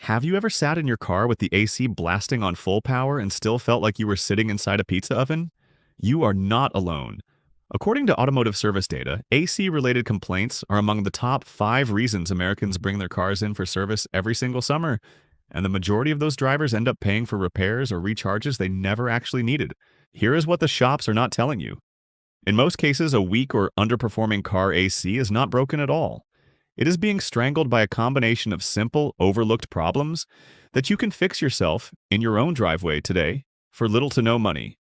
Have you ever sat in your car with the AC blasting on full power and still felt like you were sitting inside a pizza oven? You are not alone. According to automotive service data, AC-related complaints are among the top 5 reasons Americans bring their cars in for service every single summer, and the majority of those drivers end up paying for repairs or recharges they never actually needed. Here is what the shops are not telling you. In most cases, a weak or underperforming car AC is not broken at all. It is being strangled by a combination of simple, overlooked problems that you can fix yourself in your own driveway today for little to no money.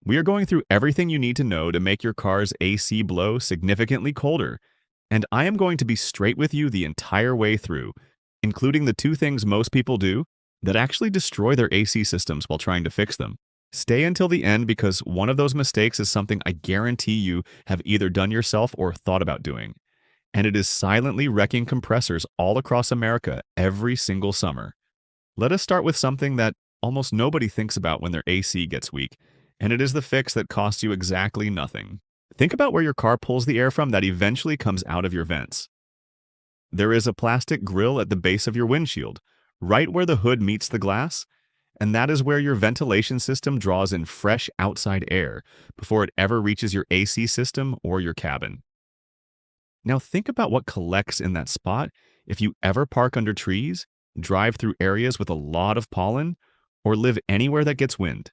We are going through everything you need to know to make your car's AC blow significantly colder, and I am going to be straight with you the entire way through, including the 2 things most people do that actually destroy their AC systems while trying to fix them. Stay until the end because one of those mistakes is something I guarantee you have either done yourself or thought about doing, and it is silently wrecking compressors all across America every single summer. Let us start with something that almost nobody thinks about when their AC gets weak, and it is the fix that costs you exactly nothing. Think about where your car pulls the air from that eventually comes out of your vents. There is a plastic grill at the base of your windshield, right where the hood meets the glass, and that is where your ventilation system draws in fresh outside air before it ever reaches your AC system or your cabin. Now think about what collects in that spot if you ever park under trees, drive through areas with a lot of pollen, or live anywhere that gets wind.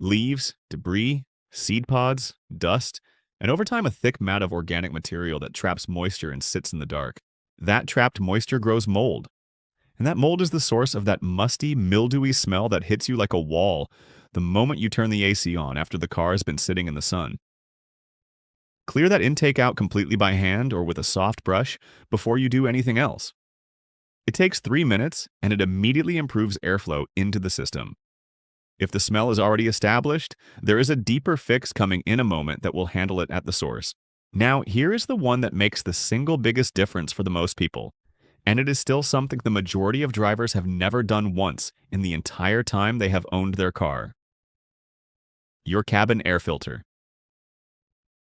Leaves, debris, seed pods, dust, and over time a thick mat of organic material that traps moisture and sits in the dark. That trapped moisture grows mold. And that mold is the source of that musty, mildewy smell that hits you like a wall the moment you turn the AC on after the car has been sitting in the sun. Clear that intake out completely by hand or with a soft brush before you do anything else. It takes 3 minutes and it immediately improves airflow into the system. If the smell is already established, there is a deeper fix coming in a moment that will handle it at the source. Now, here is the one that makes the single biggest difference for the most people. And it is still something the majority of drivers have never done once in the entire time they have owned their car. Your cabin air filter.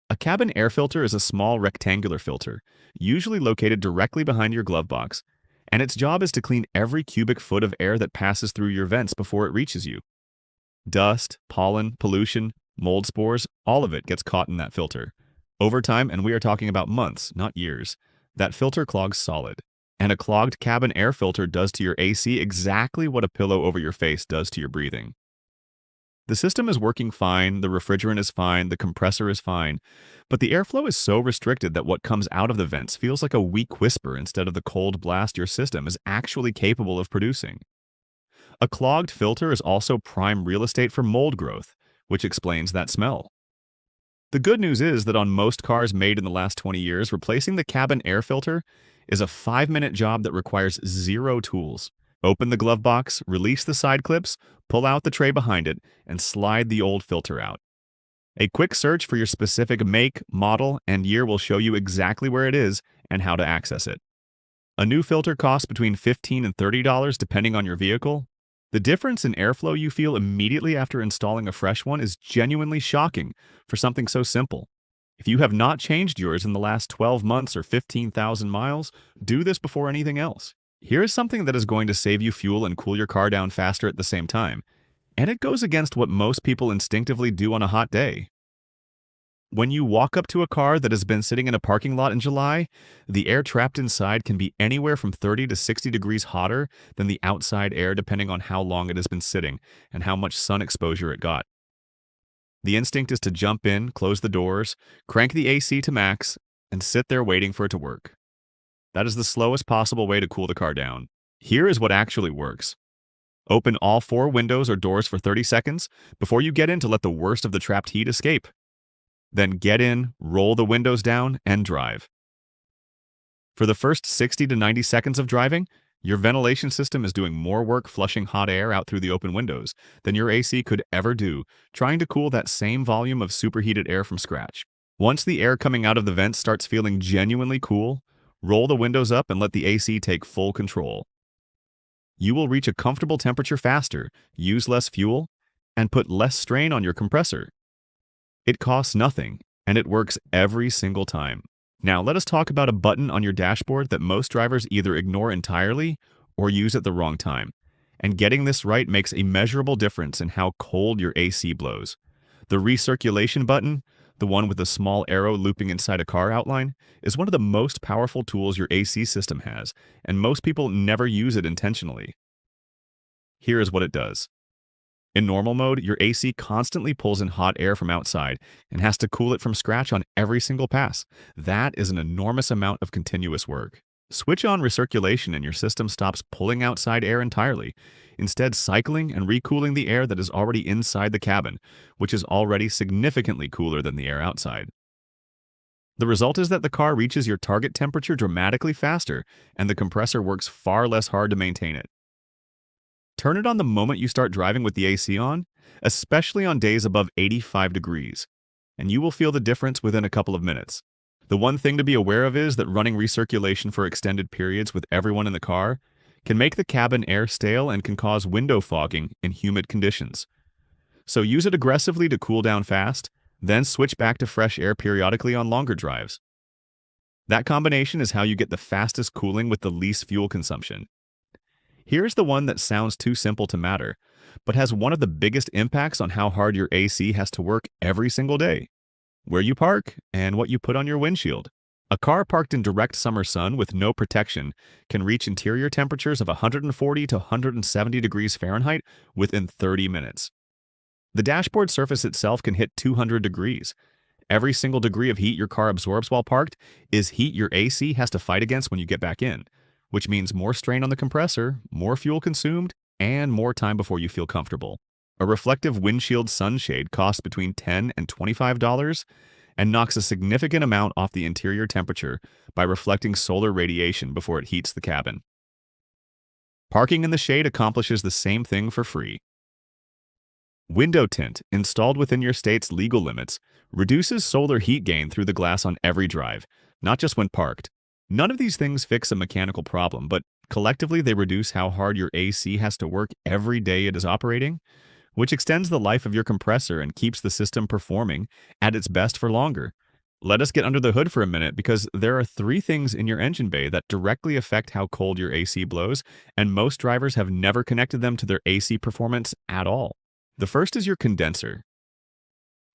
A cabin air filter is a small rectangular filter, usually located directly behind your glove box, and its job is to clean every cubic foot of air that passes through your vents before it reaches you. Dust, pollen, pollution, mold spores, all of it gets caught in that filter. Over time, and we are talking about months, not years, that filter clogs solid. And a clogged cabin air filter does to your AC exactly what a pillow over your face does to your breathing. The system is working fine, the refrigerant is fine, the compressor is fine, but the airflow is so restricted that what comes out of the vents feels like a weak whisper instead of the cold blast your system is actually capable of producing. A clogged filter is also prime real estate for mold growth, which explains that smell. The good news is that on most cars made in the last 20 years, replacing the cabin air filter is a 5-minute job that requires 0 tools. Open the glove box, release the side clips, pull out the tray behind it, and slide the old filter out. A quick search for your specific make, model, and year will show you exactly where it is and how to access it. A new filter costs between $15 and $30 depending on your vehicle. The difference in airflow you feel immediately after installing a fresh one is genuinely shocking for something so simple. If you have not changed yours in the last 12 months or 15,000 miles, do this before anything else. Here is something that is going to save you fuel and cool your car down faster at the same time. And it goes against what most people instinctively do on a hot day. When you walk up to a car that has been sitting in a parking lot in July, the air trapped inside can be anywhere from 30 to 60 degrees hotter than the outside air depending on how long it has been sitting and how much sun exposure it got. The instinct is to jump in, close the doors, crank the AC to max, and sit there waiting for it to work. That is the slowest possible way to cool the car down. Here is what actually works. Open all 4 windows or doors for 30 seconds before you get in to let the worst of the trapped heat escape. Then get in, roll the windows down, and drive. For the first 60 to 90 seconds of driving, your ventilation system is doing more work flushing hot air out through the open windows than your AC could ever do, trying to cool that same volume of superheated air from scratch. Once the air coming out of the vents starts feeling genuinely cool, roll the windows up and let the AC take full control. You will reach a comfortable temperature faster, use less fuel, and put less strain on your compressor. It costs nothing, and it works every single time. Now, let us talk about a button on your dashboard that most drivers either ignore entirely or use at the wrong time. And getting this right makes a measurable difference in how cold your AC blows. The recirculation button, the one with the small arrow looping inside a car outline, is one of the most powerful tools your AC system has, and most people never use it intentionally. Here is what it does. In normal mode, your AC constantly pulls in hot air from outside and has to cool it from scratch on every single pass. That is an enormous amount of continuous work. Switch on recirculation and your system stops pulling outside air entirely, instead cycling and recooling the air that is already inside the cabin, which is already significantly cooler than the air outside. The result is that the car reaches your target temperature dramatically faster, and the compressor works far less hard to maintain it. Turn it on the moment you start driving with the AC on, especially on days above 85 degrees, and you will feel the difference within a couple of minutes. The one thing to be aware of is that running recirculation for extended periods with everyone in the car can make the cabin air stale and can cause window fogging in humid conditions. So use it aggressively to cool down fast, then switch back to fresh air periodically on longer drives. That combination is how you get the fastest cooling with the least fuel consumption. Here's the one that sounds too simple to matter, but has one of the biggest impacts on how hard your AC has to work every single day: where you park and what you put on your windshield. A car parked in direct summer sun with no protection can reach interior temperatures of 140 to 170 degrees Fahrenheit within 30 minutes. The dashboard surface itself can hit 200 degrees. Every single degree of heat your car absorbs while parked is heat your AC has to fight against when you get back in, which means more strain on the compressor, more fuel consumed, and more time before you feel comfortable. A reflective windshield sunshade costs between $10 and $25 and knocks a significant amount off the interior temperature by reflecting solar radiation before it heats the cabin. Parking in the shade accomplishes the same thing for free. Window tint, installed within your state's legal limits, reduces solar heat gain through the glass on every drive, not just when parked. None of these things fix a mechanical problem, but collectively they reduce how hard your AC has to work every day it is operating, which extends the life of your compressor and keeps the system performing at its best for longer. Let us get under the hood for a minute, because there are 3 things in your engine bay that directly affect how cold your AC blows, and most drivers have never connected them to their AC performance at all. The first is your condenser.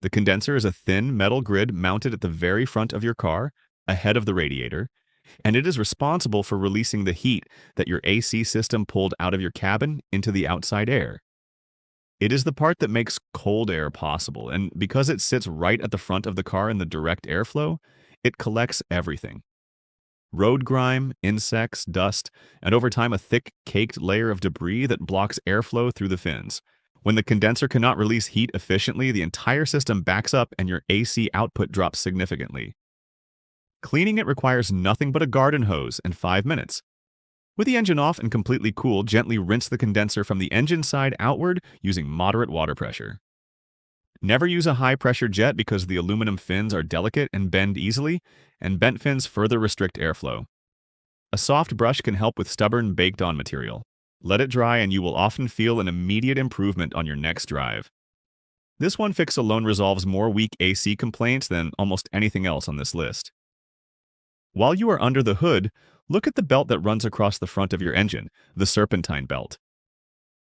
The condenser is a thin metal grid mounted at the very front of your car, ahead of the radiator, and it is responsible for releasing the heat that your AC system pulled out of your cabin into the outside air. It is the part that makes cold air possible, and because it sits right at the front of the car in the direct airflow, it collects everything: road grime, insects, dust, and over time a thick, caked layer of debris that blocks airflow through the fins. When the condenser cannot release heat efficiently, the entire system backs up and your AC output drops significantly. Cleaning it requires nothing but a garden hose and 5 minutes. With the engine off and completely cool, gently rinse the condenser from the engine side outward using moderate water pressure. Never use a high-pressure jet because the aluminum fins are delicate and bend easily, and bent fins further restrict airflow. A soft brush can help with stubborn, baked-on material. Let it dry and you will often feel an immediate improvement on your next drive. This one fix alone resolves more weak AC complaints than almost anything else on this list. While you are under the hood, look at the belt that runs across the front of your engine, the serpentine belt.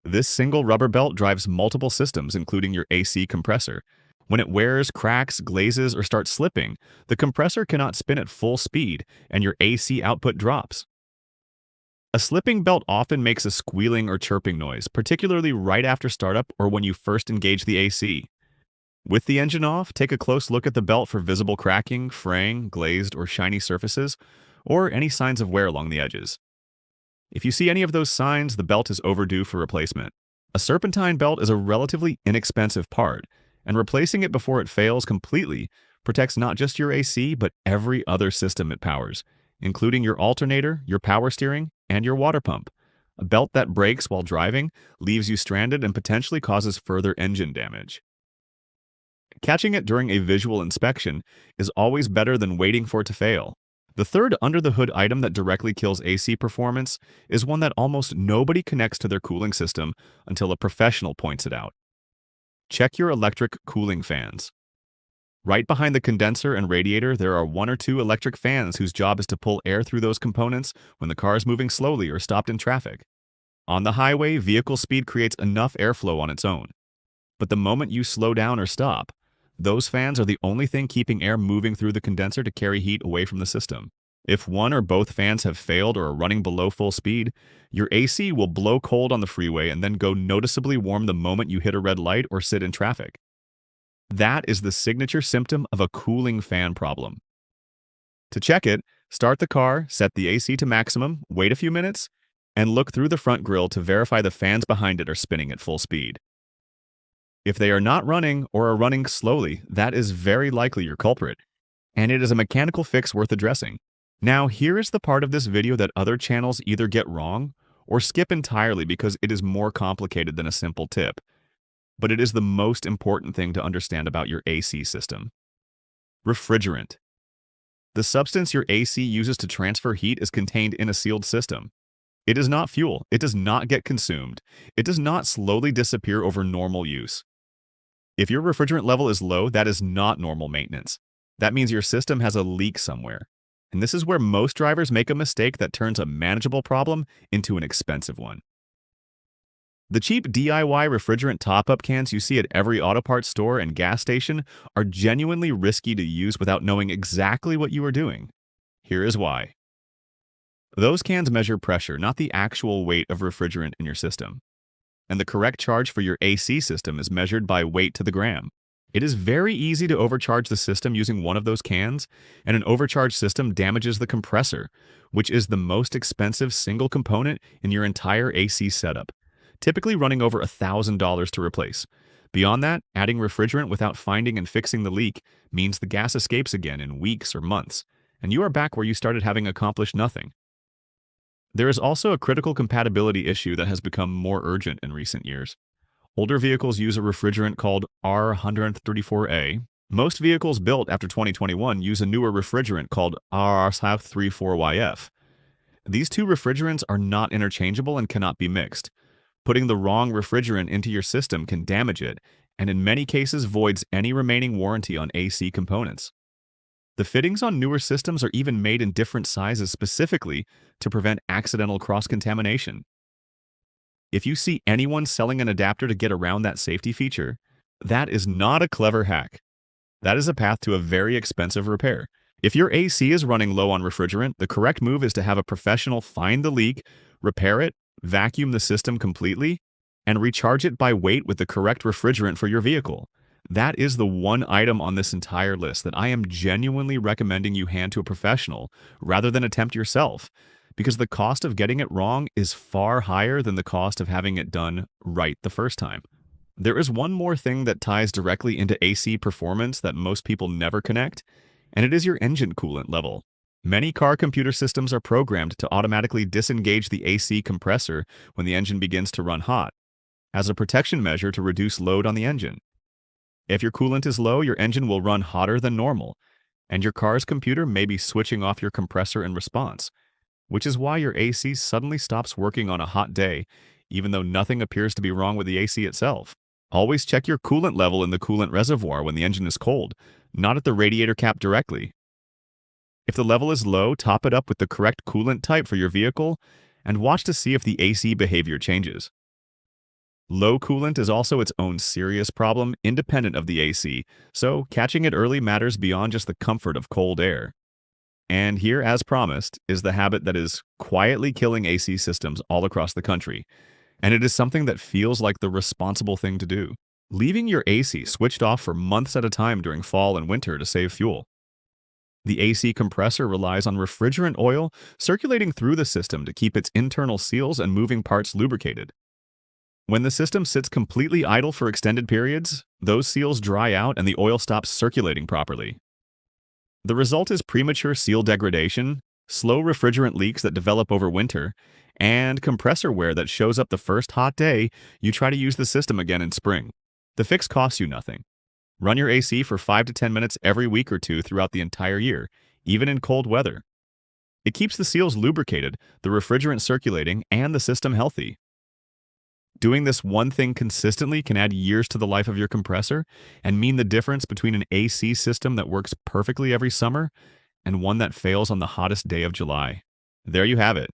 This single rubber belt drives multiple systems, including your AC compressor. When it wears, cracks, glazes, or starts slipping, the compressor cannot spin at full speed, and your AC output drops. A slipping belt often makes a squealing or chirping noise, particularly right after startup or when you first engage the AC. With the engine off, take a close look at the belt for visible cracking, fraying, glazed, or shiny surfaces, or any signs of wear along the edges. If you see any of those signs, the belt is overdue for replacement. A serpentine belt is a relatively inexpensive part, and replacing it before it fails completely protects not just your AC, but every other system it powers, including your alternator, your power steering, and your water pump. A belt that breaks while driving leaves you stranded and potentially causes further engine damage. Catching it during a visual inspection is always better than waiting for it to fail. The third under-the-hood item that directly kills AC performance is one that almost nobody connects to their cooling system until a professional points it out. Check your electric cooling fans. Right behind the condenser and radiator, there are 1 or 2 electric fans whose job is to pull air through those components when the car is moving slowly or stopped in traffic. On the highway, vehicle speed creates enough airflow on its own. But the moment you slow down or stop, those fans are the only thing keeping air moving through the condenser to carry heat away from the system. If one or both fans have failed or are running below full speed, your AC will blow cold on the freeway and then go noticeably warm the moment you hit a red light or sit in traffic. That is the signature symptom of a cooling fan problem. To check it, start the car, set the AC to maximum, wait a few minutes, and look through the front grille to verify the fans behind it are spinning at full speed. If they are not running or are running slowly, that is very likely your culprit, and it is a mechanical fix worth addressing. Now, here is the part of this video that other channels either get wrong or skip entirely because it is more complicated than a simple tip. But it is the most important thing to understand about your AC system. Refrigerant. The substance your AC uses to transfer heat is contained in a sealed system. It is not fuel. It does not get consumed. It does not slowly disappear over normal use. If your refrigerant level is low, that is not normal maintenance. That means your system has a leak somewhere. And this is where most drivers make a mistake that turns a manageable problem into an expensive one. The cheap DIY refrigerant top-up cans you see at every auto parts store and gas station are genuinely risky to use without knowing exactly what you are doing. Here is why. Those cans measure pressure, not the actual weight of refrigerant in your system. And the correct charge for your AC system is measured by weight to the gram. It is very easy to overcharge the system using one of those cans, and an overcharged system damages the compressor, which is the most expensive single component in your entire AC setup, typically running over $1,000 to replace. Beyond that, adding refrigerant without finding and fixing the leak means the gas escapes again in weeks or months, and you are back where you started having accomplished nothing. There is also a critical compatibility issue that has become more urgent in recent years. Older vehicles use a refrigerant called R134A. Most vehicles built after 2021 use a newer refrigerant called R34YF. These two refrigerants are not interchangeable and cannot be mixed. Putting the wrong refrigerant into your system can damage it, and in many cases voids any remaining warranty on AC components. The fittings on newer systems are even made in different sizes specifically to prevent accidental cross-contamination. If you see anyone selling an adapter to get around that safety feature, that is not a clever hack. That is a path to a very expensive repair. If your AC is running low on refrigerant, the correct move is to have a professional find the leak, repair it, vacuum the system completely, and recharge it by weight with the correct refrigerant for your vehicle. That is the one item on this entire list that I am genuinely recommending you hand to a professional rather than attempt yourself, because the cost of getting it wrong is far higher than the cost of having it done right the first time. There is one more thing that ties directly into AC performance that most people never connect, and it is your engine coolant level. Many car computer systems are programmed to automatically disengage the AC compressor when the engine begins to run hot, as a protection measure to reduce load on the engine. If your coolant is low, your engine will run hotter than normal, and your car's computer may be switching off your compressor in response, which is why your AC suddenly stops working on a hot day, even though nothing appears to be wrong with the AC itself. Always check your coolant level in the coolant reservoir when the engine is cold, not at the radiator cap directly. If the level is low, top it up with the correct coolant type for your vehicle, and watch to see if the AC behavior changes. Low coolant is also its own serious problem, independent of the AC, so catching it early matters beyond just the comfort of cold air. And here, as promised, is the habit that is quietly killing AC systems all across the country, and it is something that feels like the responsible thing to do: leaving your AC switched off for months at a time during fall and winter to save fuel. The AC compressor relies on refrigerant oil circulating through the system to keep its internal seals and moving parts lubricated. When the system sits completely idle for extended periods, those seals dry out and the oil stops circulating properly. The result is premature seal degradation, slow refrigerant leaks that develop over winter, and compressor wear that shows up the first hot day you try to use the system again in spring. The fix costs you nothing. Run your AC for 5 to 10 minutes every week or two throughout the entire year, even in cold weather. It keeps the seals lubricated, the refrigerant circulating, and the system healthy. Doing this one thing consistently can add years to the life of your compressor and mean the difference between an AC system that works perfectly every summer and one that fails on the hottest day of July. There you have it.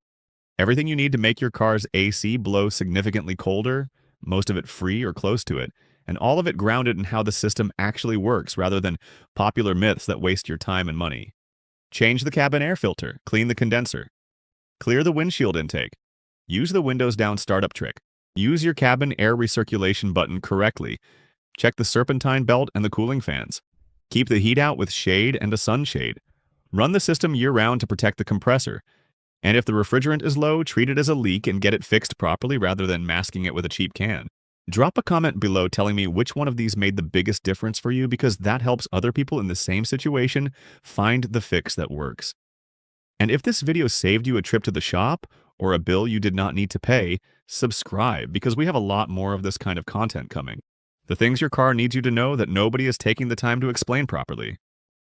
Everything you need to make your car's AC blow significantly colder, most of it free or close to it, and all of it grounded in how the system actually works rather than popular myths that waste your time and money. Change the cabin air filter, clean the condenser, clear the windshield intake, use the windows down startup trick, use your cabin air recirculation button correctly, check the serpentine belt and the cooling fans, keep the heat out with shade and a sunshade, run the system year-round to protect the compressor, and if the refrigerant is low, treat it as a leak and get it fixed properly rather than masking it with a cheap can. Drop a comment below telling me which one of these made the biggest difference for you because that helps other people in the same situation find the fix that works. And if this video saved you a trip to the shop or a bill you did not need to pay, subscribe because we have a lot more of this kind of content coming. The things your car needs you to know that nobody is taking the time to explain properly.